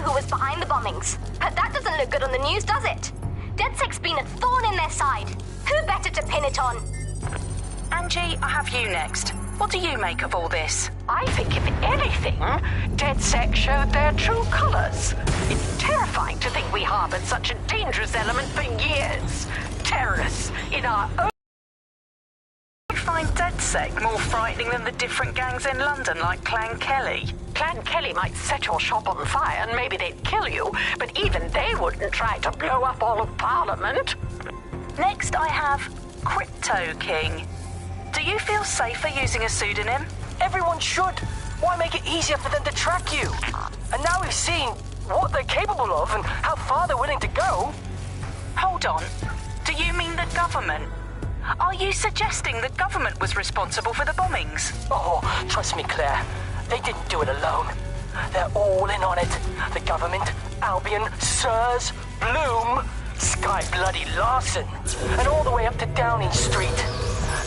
who was behind the bombings. But that doesn't look good on the news, does it? DedSec's been a thorn in their side. Who better to pin it on? Angie, I have you next. What do you make of all this? I think, if anything, DedSec showed their true colors. It's terrifying to think we harbored such a dangerous element for years. Terrorists in our own... I find DedSec more frightening than the different gangs in London, like Clan Kelly. Clan Kelly might set your shop on fire and maybe they'd kill you, but even they wouldn't try to blow up all of Parliament. Next, I have Crypto King. Do you feel safer using a pseudonym? Everyone should. Why make it easier for them to track you? And now we've seen what they're capable of and how far they're willing to go. Hold on. Do you mean the government? Are you suggesting the government was responsible for the bombings? Oh, trust me, Claire. They didn't do it alone. They're all in on it. The government, Albion, Sirs, Bloom, Sky Bloody Larson, and all the way up to Downing Street.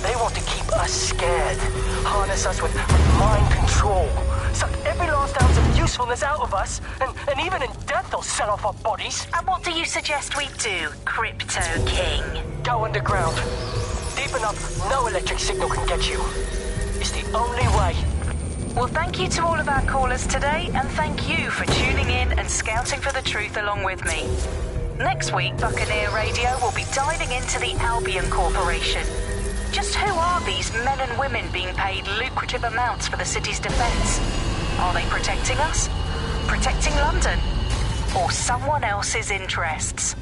They want to keep us scared, harness us with mind control, suck every last ounce of usefulness out of us, and even in death they'll sell off our bodies. And what do you suggest we do, Crypto King? Go underground. Deep enough, no electric signal can get you. It's the only way. Well, thank you to all of our callers today, and thank you for tuning in and scouting for the truth along with me. Next week, Buccaneer Radio will be diving into the Albion Corporation. Just who are these men and women being paid lucrative amounts for the city's defence? Are they protecting us? Protecting London? Or someone else's interests?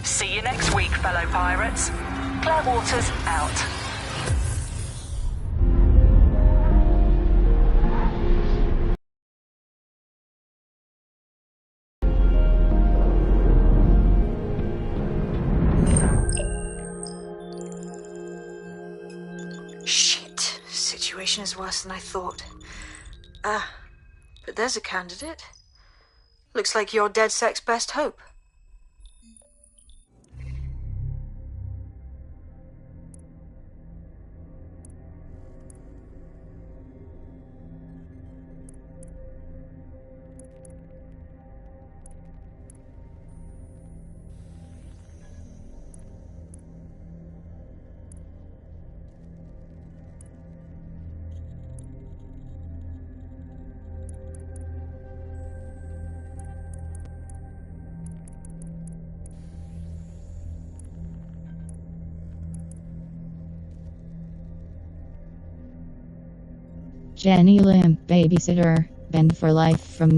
See you next week, fellow pirates. Claire Waters, out. Situation is worse than I thought. But there's a candidate. Looks like you're DedSec's best hope. Jenny Lim, babysitter, banned for life from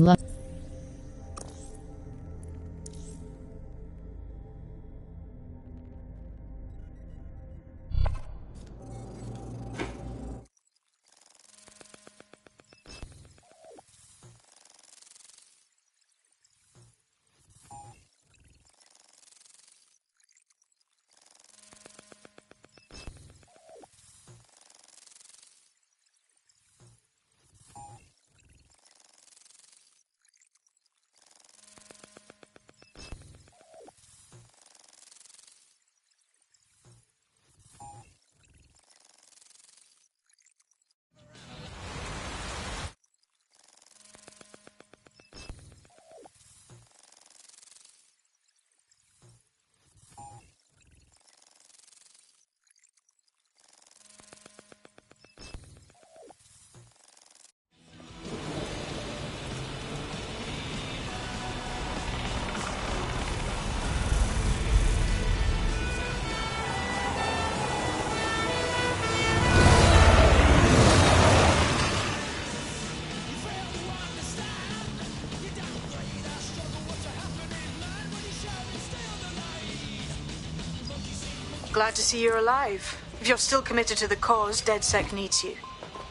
Glad to see you're alive. If you're still committed to the cause, DedSec needs you.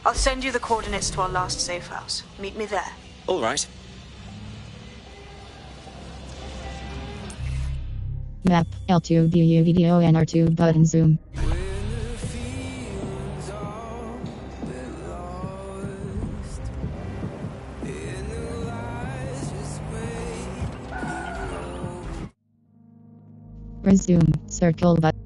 I'll send you the coordinates to our last safe house. Meet me there. All right. map, L2 view video and R2 button zoom. Resume, circle button.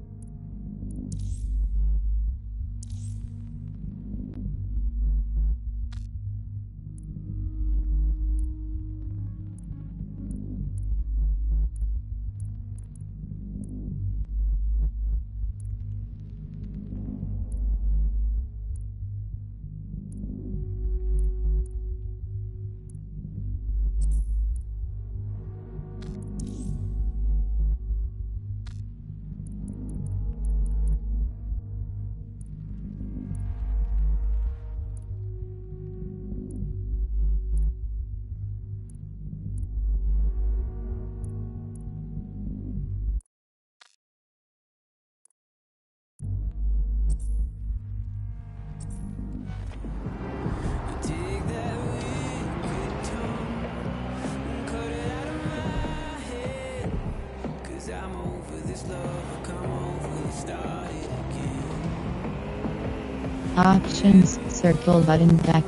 Options, circle button back.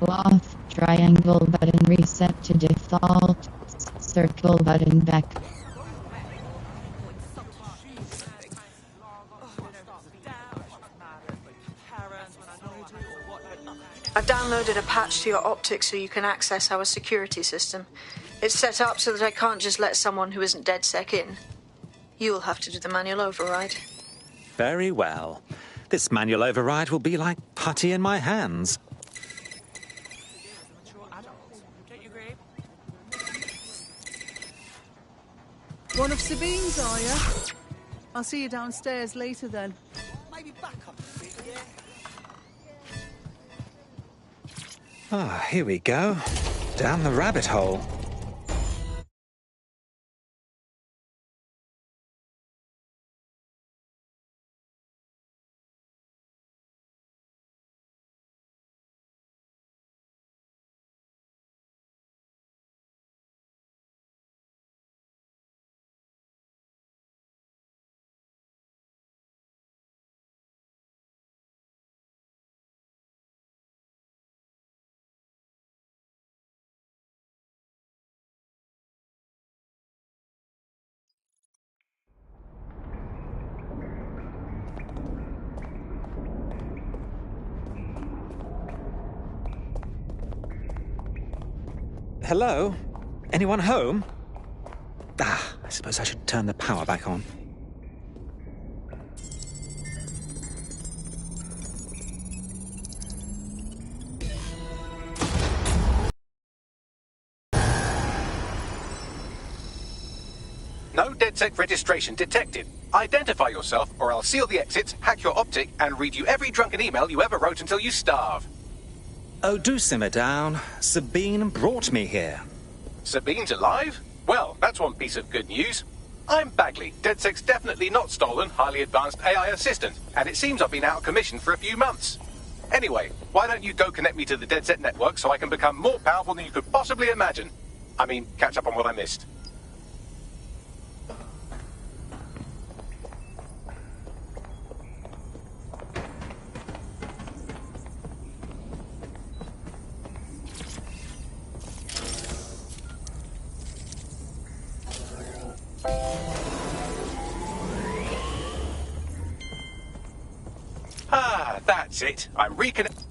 Off, triangle button reset to default, circle button back. I've downloaded a patch to your optics so you can access our security system. It's set up so that I can't just let someone who isn't DedSec in. You'll have to do the manual override. Very well. This manual override will be like putty in my hands. One of Sabine's, are you? I'll see you downstairs later then. Maybe back up a bit, yeah? Ah, here we go. Down the rabbit hole. Hello? Anyone home? Ah, I suppose I should turn the power back on. No DedSec registration detected. Identify yourself, or I'll seal the exits, hack your optic, and read you every drunken email you ever wrote until you starve. Oh, do simmer down. Sabine brought me here. Sabine's alive? Well, that's one piece of good news. I'm Bagley, DedSec's definitely not stolen, highly advanced AI assistant, and it seems I've been out of commission for a few months. Anyway, why don't you go connect me to the DedSec network so I can become more powerful than you could possibly imagine? I mean, catch up on what I missed. Ah, that's it. I'm reconnecting.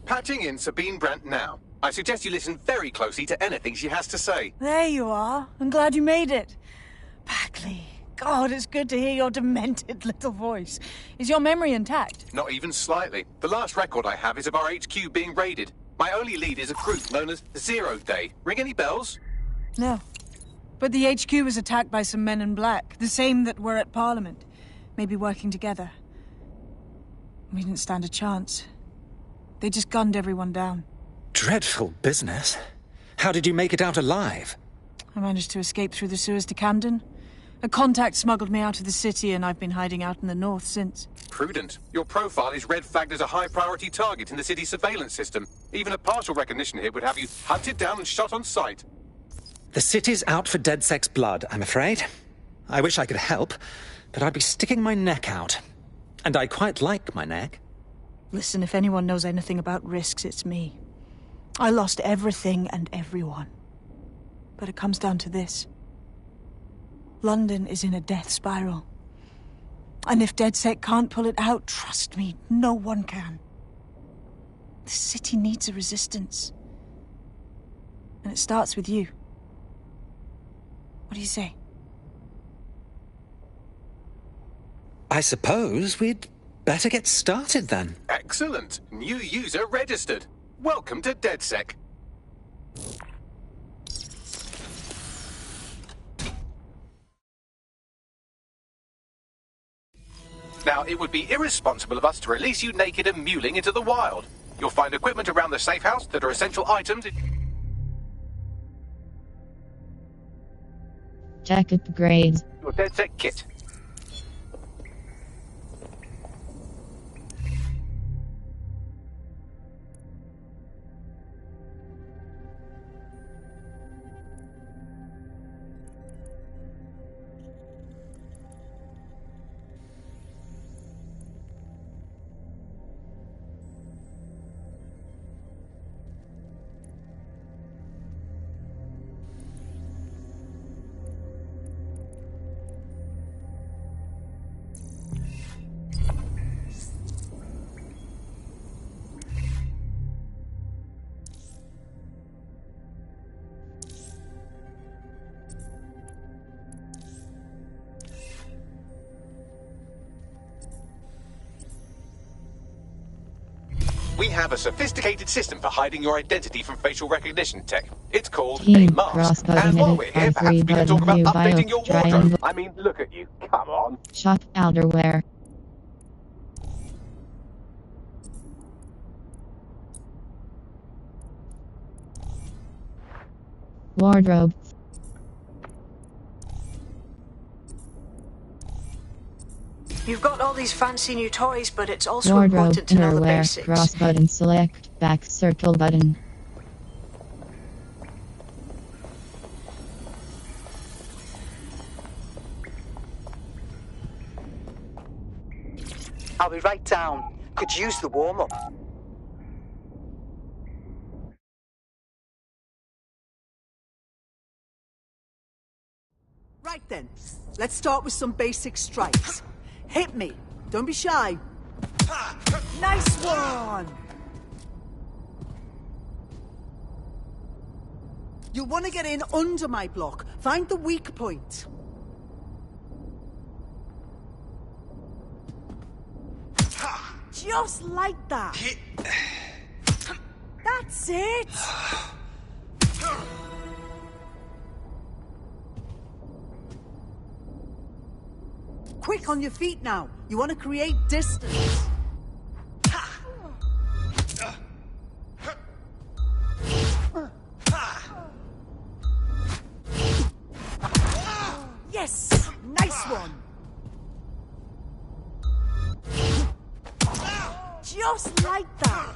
Patching in Sabine Brandt now. I suggest you listen very closely to anything she has to say. There you are. I'm glad you made it. Bagley. God, it's good to hear your demented little voice. Is your memory intact? Not even slightly. The last record I have is of our HQ being raided. My only lead is a group known as Zero Day. Ring any bells? No. But the HQ was attacked by some men in black, the same that were at Parliament. Maybe working together. We didn't stand a chance. They just gunned everyone down. Dreadful business. How did you make it out alive? I managed to escape through the sewers to Camden. A contact smuggled me out of the city, and I've been hiding out in the north since. Prudent. Your profile is red flagged as a high-priority target in the city's surveillance system. Even a partial recognition hit would have you hunted down and shot on sight. The city's out for DedSec's blood, I'm afraid. I wish I could help, but I'd be sticking my neck out. And I quite like my neck. Listen, if anyone knows anything about risks, it's me. I lost everything and everyone. But it comes down to this. London is in a death spiral. And if DedSec can't pull it out, trust me, no one can. The city needs a resistance. And it starts with you. What do you say? I suppose we'd better get started then. Excellent. New user registered. Welcome to DedSec. Now, it would be irresponsible of us to release you naked and mewling into the wild. You'll find equipment around the safe house that are essential items. Tech upgrades. Your DedSec kit. We have a sophisticated system for hiding your identity from facial recognition tech. It's called a mask. And while we're here, perhaps we can talk about updating your wardrobe. I mean, look at you. Come on. Shop outerwear. Wardrobe. You've got all these fancy new toys, but it's also Wardrobe, important to know the innerwear, basics. cross button, select, back circle button. I'll be right down. Could use the warm-up. Right then, let's start with some basic strikes. Hit me. Don't be shy. Nice one! You'll want to get in under my block. Find the weak point. Just like that. That's it. Quick on your feet now. You want to create distance. Yes! Nice one! Just like that!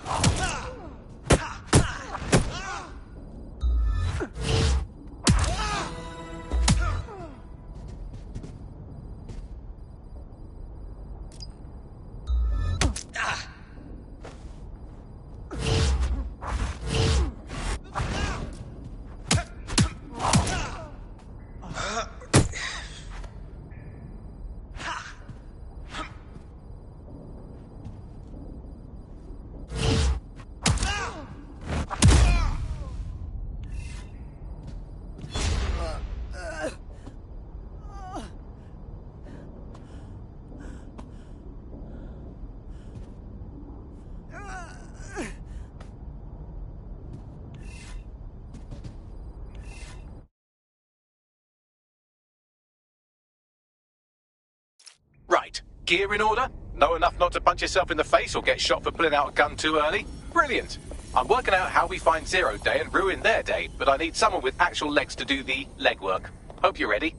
Right. Gear in order? Know enough not to punch yourself in the face or get shot for pulling out a gun too early? Brilliant. I'm working out how we find Zero Day and ruin their day, but I need someone with actual legs to do the legwork. Hope you're ready.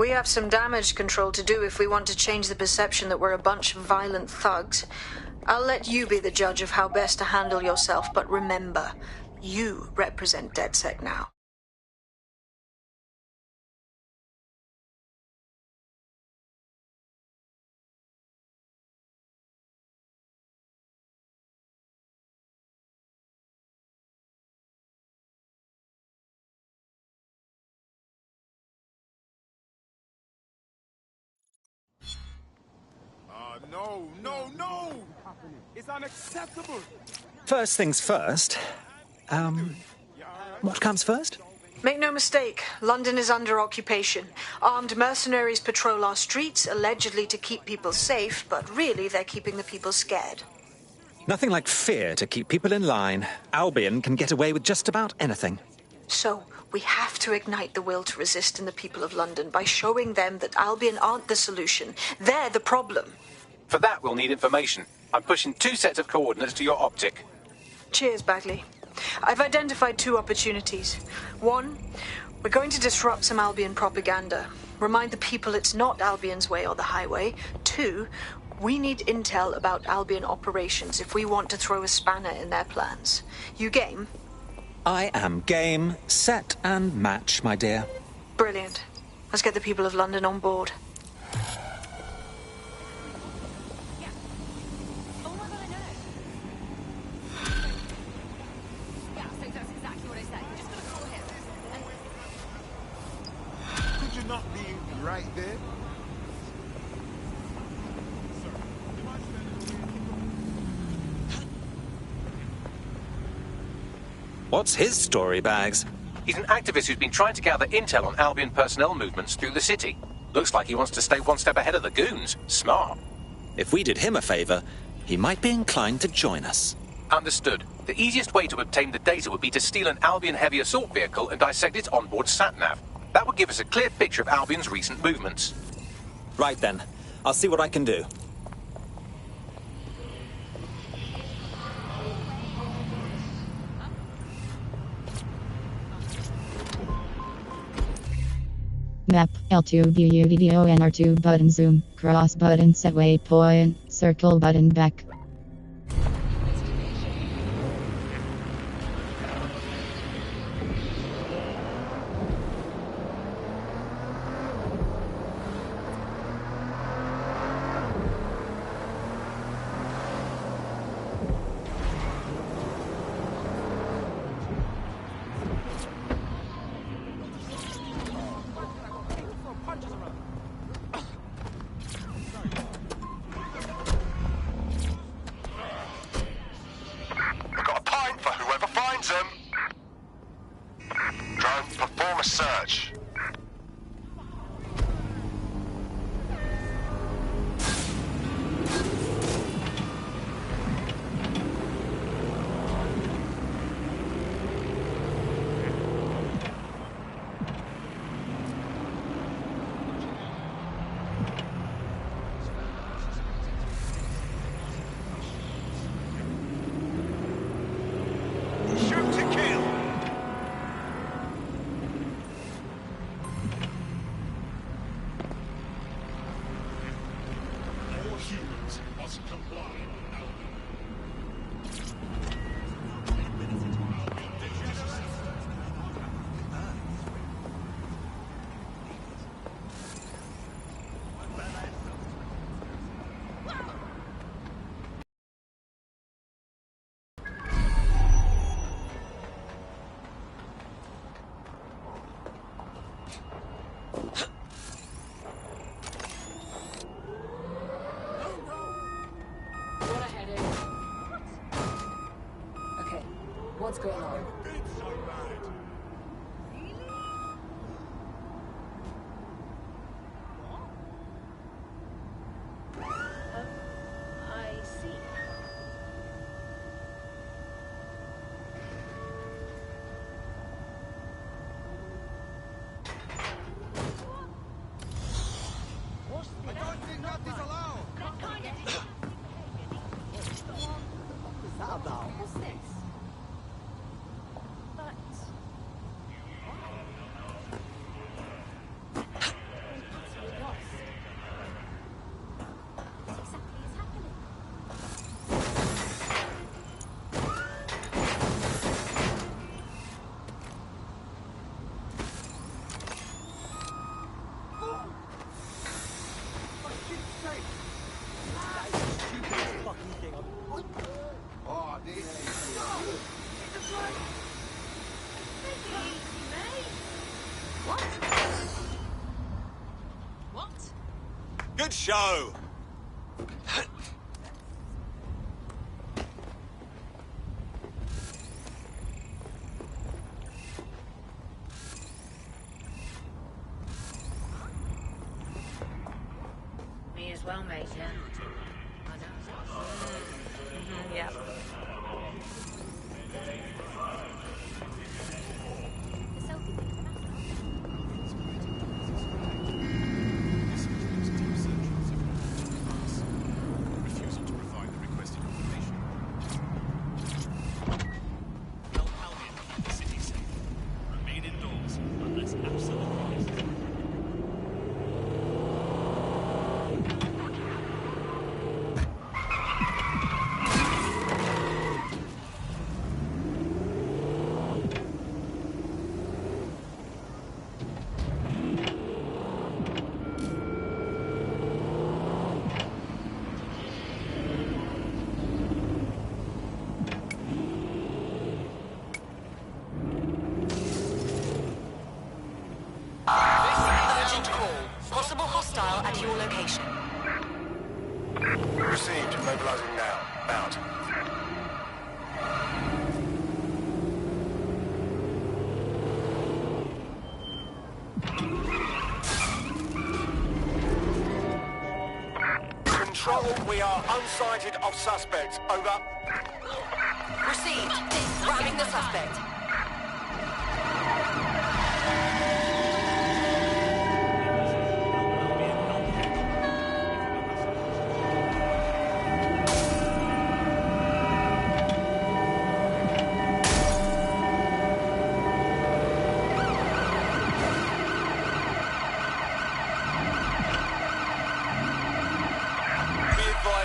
We have some damage control to do if we want to change the perception that we're a bunch of violent thugs. I'll let you be the judge of how best to handle yourself, but remember, you represent DedSec now. No! It's unacceptable! First things first. What comes first? Make no mistake, London is under occupation. Armed mercenaries patrol our streets, allegedly to keep people safe, but really they're keeping the people scared. Nothing like fear to keep people in line. Albion can get away with just about anything. So, we have to ignite the will to resist in the people of London by showing them that Albion aren't the solution. They're the problem. For that, we'll need information. I'm pushing 2 sets of coordinates to your optic. Cheers, Bagley. I've identified 2 opportunities. 1, we're going to disrupt some Albion propaganda. Remind the people it's not Albion's way or the highway. 2, we need intel about Albion operations if we want to throw a spanner in their plans. You game? I am game, set, and match, my dear. Brilliant. Let's get the people of London on board. Could you not be right there? What's his story, Bags? He's an activist who's been trying to gather intel on Albion personnel movements through the city. Looks like he wants to stay 1 step ahead of the goons. Smart. If we did him a favor, he might be inclined to join us. Understood. The easiest way to obtain the data would be to steal an Albion heavy assault vehicle and dissect its onboard sat-nav. That would give us a clear picture of Albion's recent movements. Right then. I'll see what I can do. Map L2 view video and R2 button zoom, cross button set waypoint, circle button back. I've got a pint for whoever finds them. Drone, perform a search. Shoot to kill. All humans must comply. Okay, what's going on? I see. I don't think that is allowed. What's this? show. Me as well, mate, yeah. I know. Yeah. Refusal to provide the requested information. Help Albion keep the city safe. Remain indoors unless absolutely necessary. Urgent call. Possible hostile at your location. Received. Mobilizing now. Out. Control, we are unsighted of suspects. Over. Received. Ramming the suspect.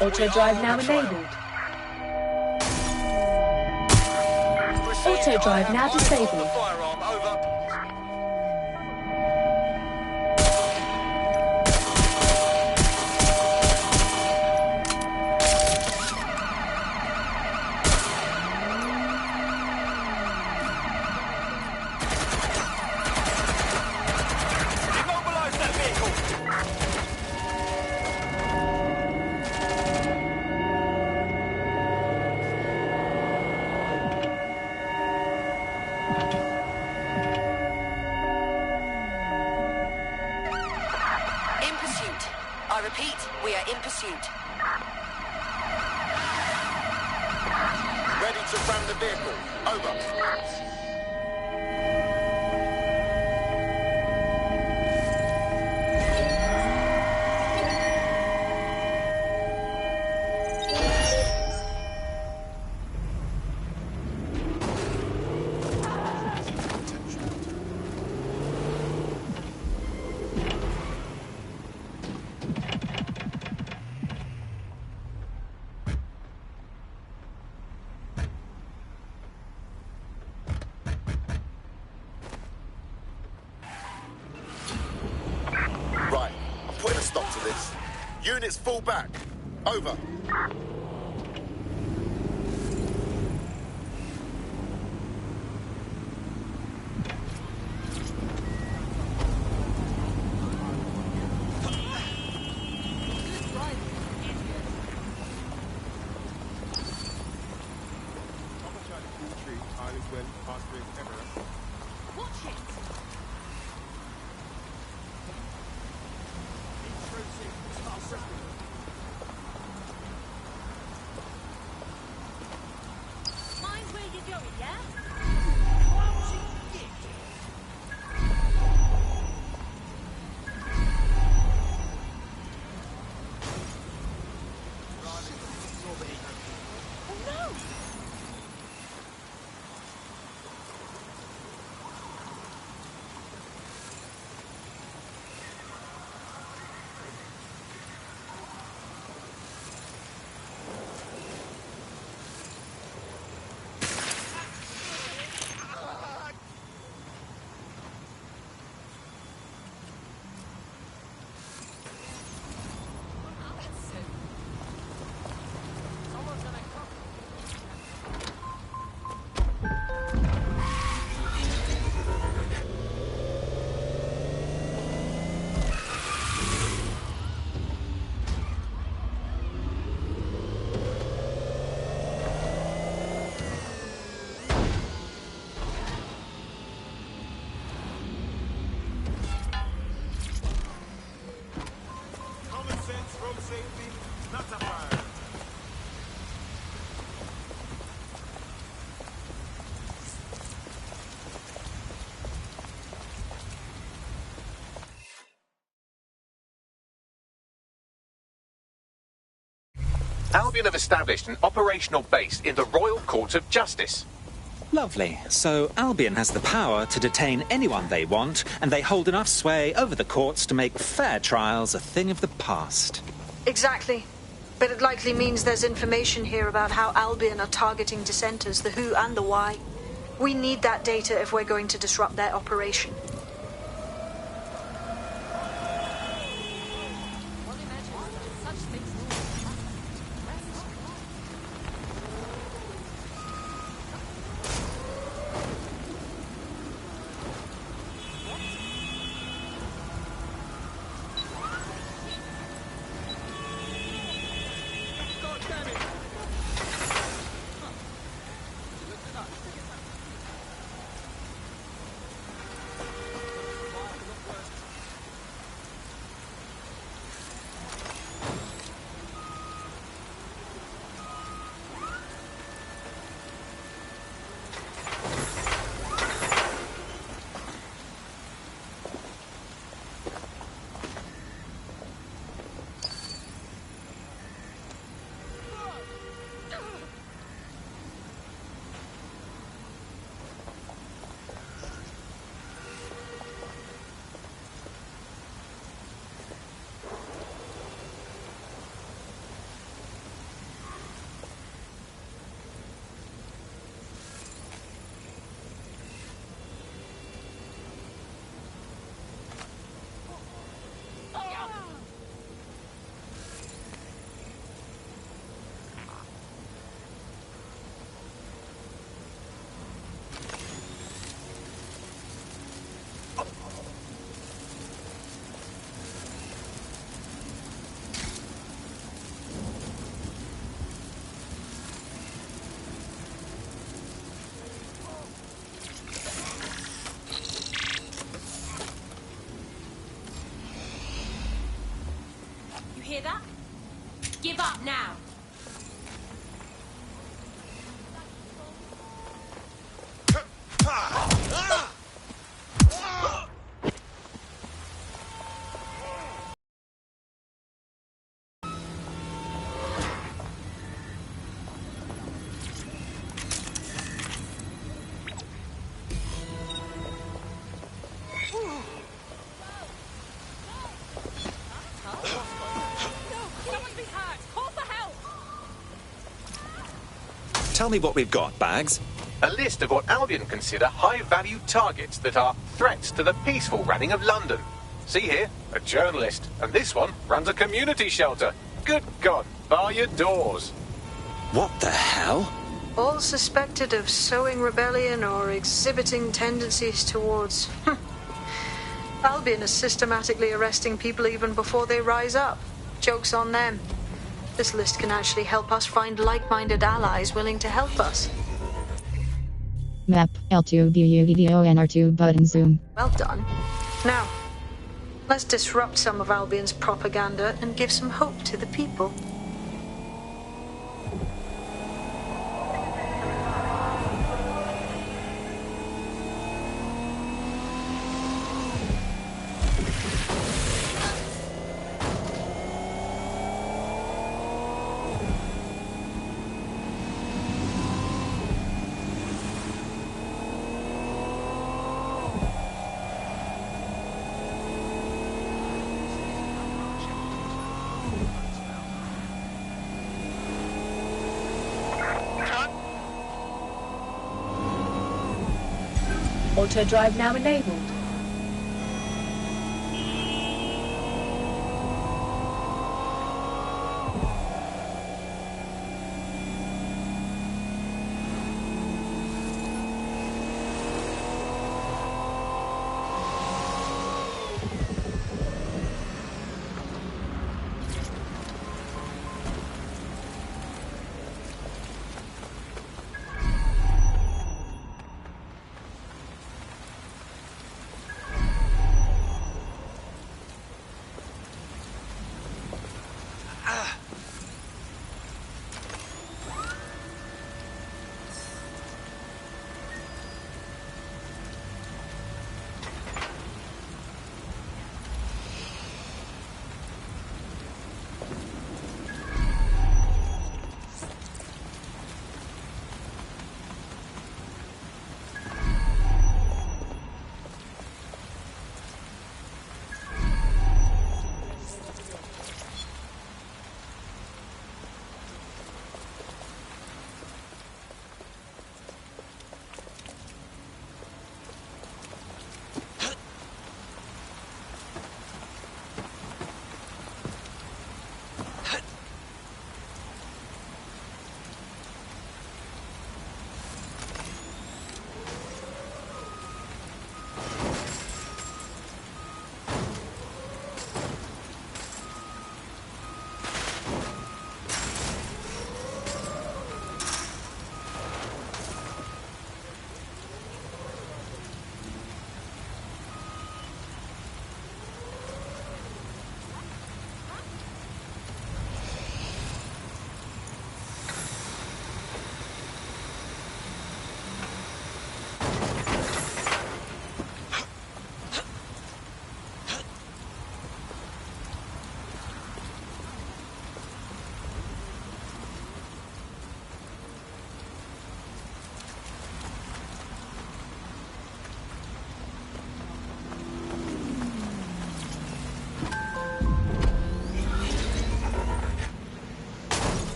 Auto drive now enabled. Auto drive now disabled. Firearm, over. Immobilize that vehicle. In pursuit. I repeat, we are in pursuit. Ready to ram the vehicle. Over. Right, I'm putting a stop to this. Units fall back. Over. Mind where you're going, yeah? Albion have established an operational base in the Royal Court of Justice. Lovely. So Albion has the power to detain anyone they want, and they hold enough sway over the courts to make fair trials a thing of the past. Exactly. But it likely means there's information here about how Albion are targeting dissenters, the who and the why. We need that data if we're going to disrupt their operation. Hear that? Give up now. Tell me what we've got, Bags. A list of what Albion consider high-value targets that are threats to the peaceful running of London. See here, a journalist, and this one runs a community shelter. Good God, bar your doors. What the hell? All suspected of sowing rebellion or exhibiting tendencies towards... Albion is systematically arresting people even before they rise up. Joke's on them. This list can actually help us find like-minded allies willing to help us. Map L2 BU video and R2 button zoom. Well done. Now, let's disrupt some of Albion's propaganda and give some hope to the people. Auto drive now enabled.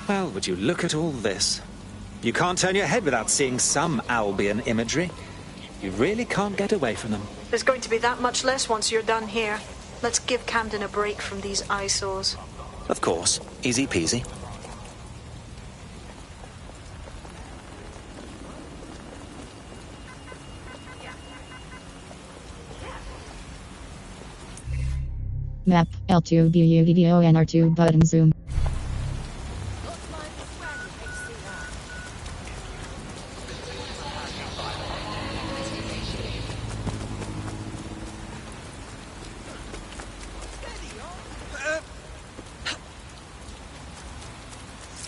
Well, would you look at all this? You can't turn your head without seeing some Albion imagery. You really can't get away from them. There's going to be that much less once you're done here. Let's give Camden a break from these eyesores. Of course. Easy peasy. Map, L2 BU video and R2 button zoom.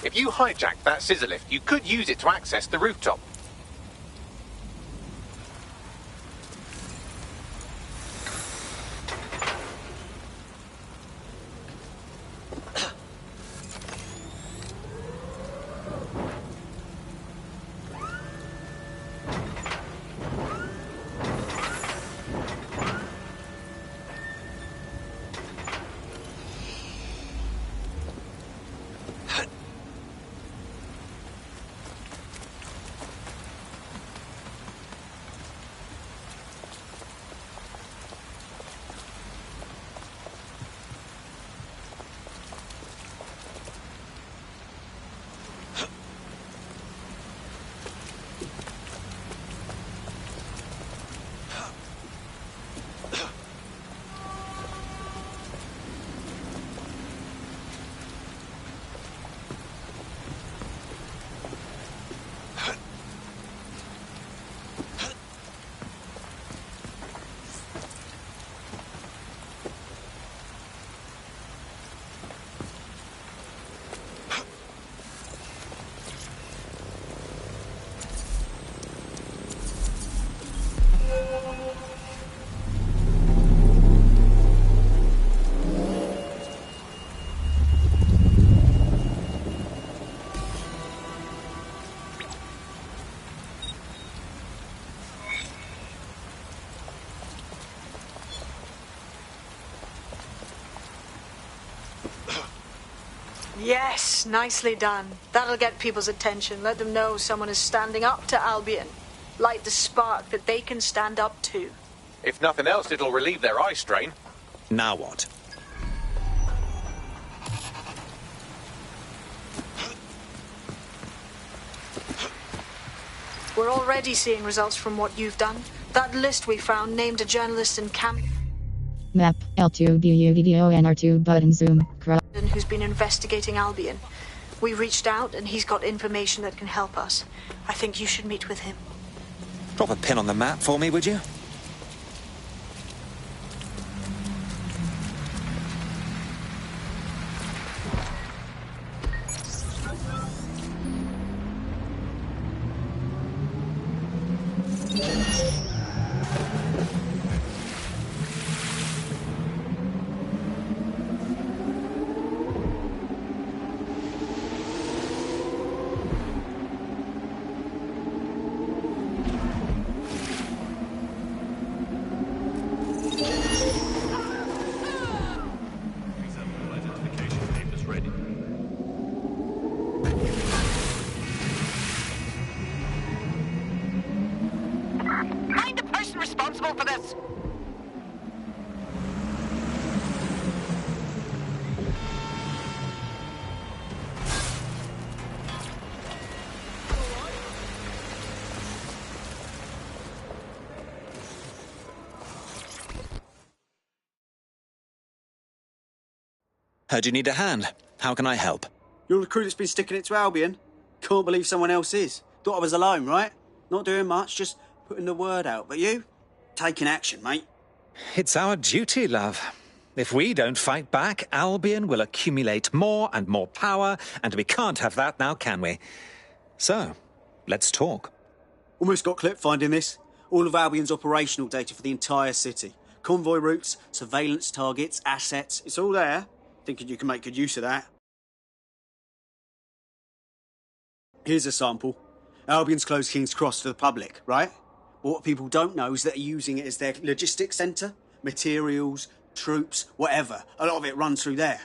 If you hijacked that scissor lift, you could use it to access the rooftop. Yes, nicely done. That'll get people's attention. Let them know someone is standing up to Albion. Light the spark that they can stand up to. If nothing else, it'll relieve their eye strain. Now what? We're already seeing results from what you've done. That list we found named a journalist in Camden Map, L2 BU video and R2 button zoom. who's been investigating Albion. We reached out and he's got information that can help us. I think you should meet with him. Drop a pin on the map for me, would you? Heard you need a hand. How can I help? You're the crew that's been sticking it to Albion? Can't believe someone else is. Thought I was alone, right? Not doing much, just putting the word out. But you? Taking action, mate. It's our duty, love. If we don't fight back, Albion will accumulate more and more power, and we can't have that now, can we? So, let's talk. Almost got clipped finding this. All of Albion's operational data for the entire city. Convoy routes, surveillance targets, assets. It's all there. Thinking you can make good use of that. Here's a sample. Albion's closed King's Cross to the public, right? But what people don't know is that they're using it as their logistics centre. Materials, troops, whatever. A lot of it runs through there.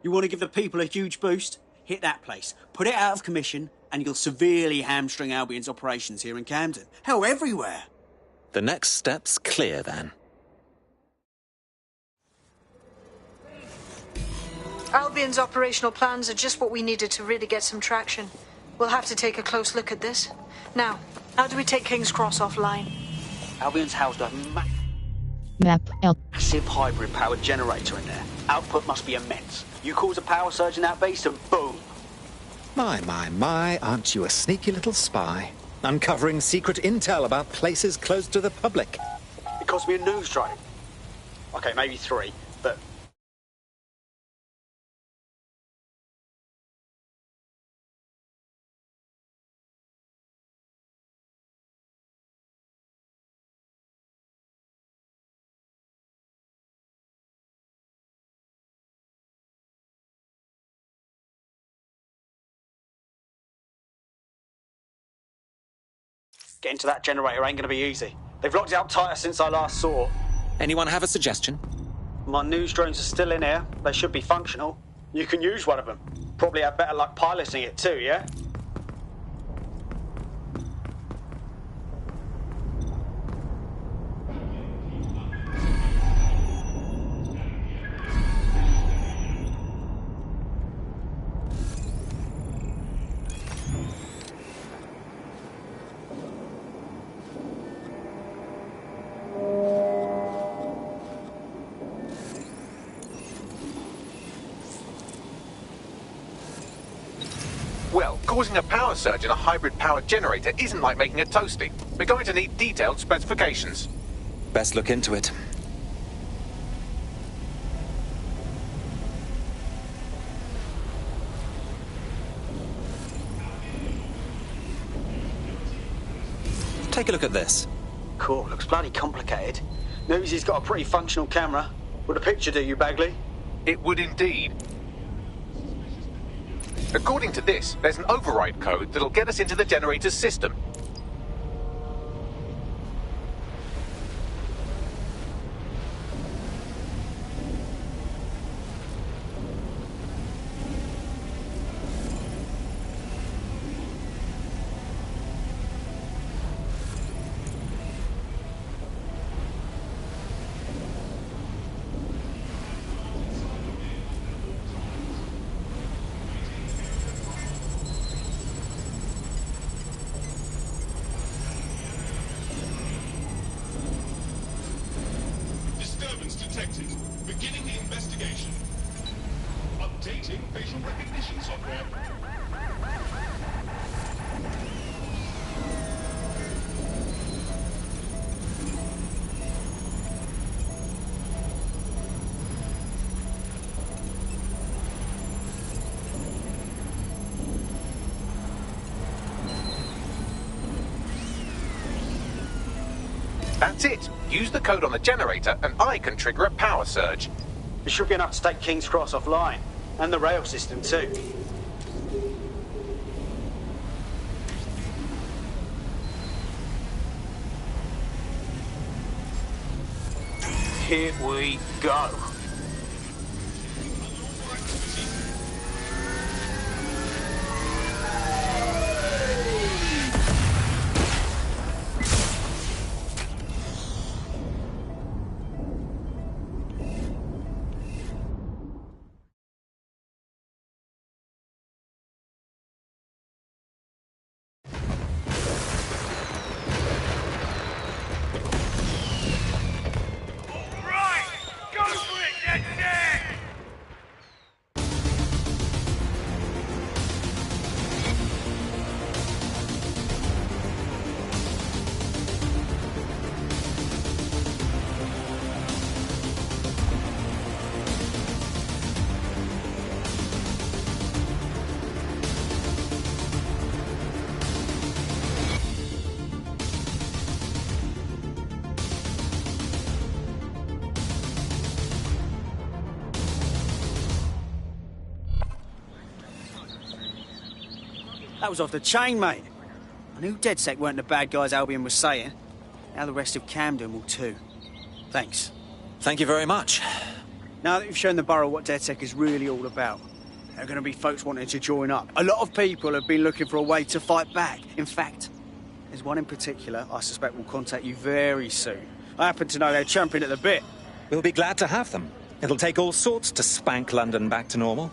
You want to give the people a huge boost? hit that place, put it out of commission, and you'll severely hamstring Albion's operations here in Camden. Hell, everywhere. The next step's clear, then. Albion's operational plans are just what we needed to really get some traction. We'll have to take a close look at this. Now, how do we take King's Cross offline? Albion's housed a Map L. massive hybrid-powered generator in there. Output must be immense. You cause a power surge in that base and boom. My, aren't you a sneaky little spy? Uncovering secret intel about places closed to the public. It cost me a news drive. Okay, maybe 3, but... Getting to that generator ain't gonna be easy. They've locked it up tighter since I last saw. Anyone have a suggestion? My news drones are still in here. They should be functional. You can use one of them. Probably have better luck piloting it too, yeah? Well, causing a power surge in a hybrid-powered generator isn't like making a toasty. We're going to need detailed specifications. Best look into it. Take a look at this. Cool, looks bloody complicated. News he's got a pretty functional camera. Would a picture do you, Bagley? It would indeed. According to this, there's an override code that'll get us into the generator's system. Disturbance detected. Beginning the investigation. Updating facial recognition software. That's it. Use the code on the generator and I can trigger a power surge. It should be enough to take King's Cross offline. And the rail system too. Here we go. That was off the chain, mate. I knew DedSec weren't the bad guys Albion was saying. Now the rest of Camden will too. Thanks. Thank you very much. Now that you've shown the borough what DedSec is really all about, There are going to be folks wanting to join up. A lot of people have been looking for a way to fight back. In fact, there's one in particular I suspect will contact you very soon. I happen to know they're champing at the bit. We'll be glad to have them. It'll take all sorts to spank London back to normal.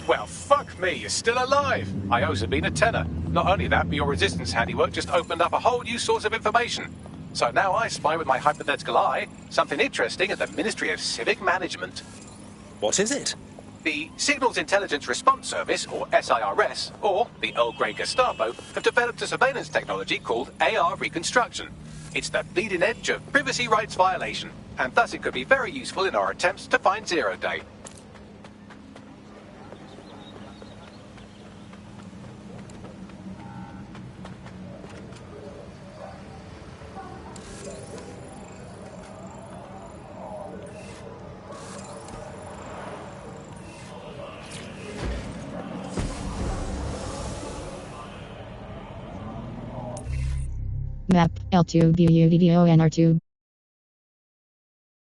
Well, fuck me, you're still alive. I owes have been a tenner. Not only that, but your resistance handiwork just opened up a whole new source of information. So now I spy with my hypothetical eye something interesting at the Ministry of Civic Management. What is it? The Signals Intelligence Response Service, or SIRS, or the Earl Grey Gestapo, have developed a surveillance technology called AR Reconstruction. It's the bleeding edge of privacy rights violation, and thus it could be very useful in our attempts to find Zero Day. Map L2 BUDDONR2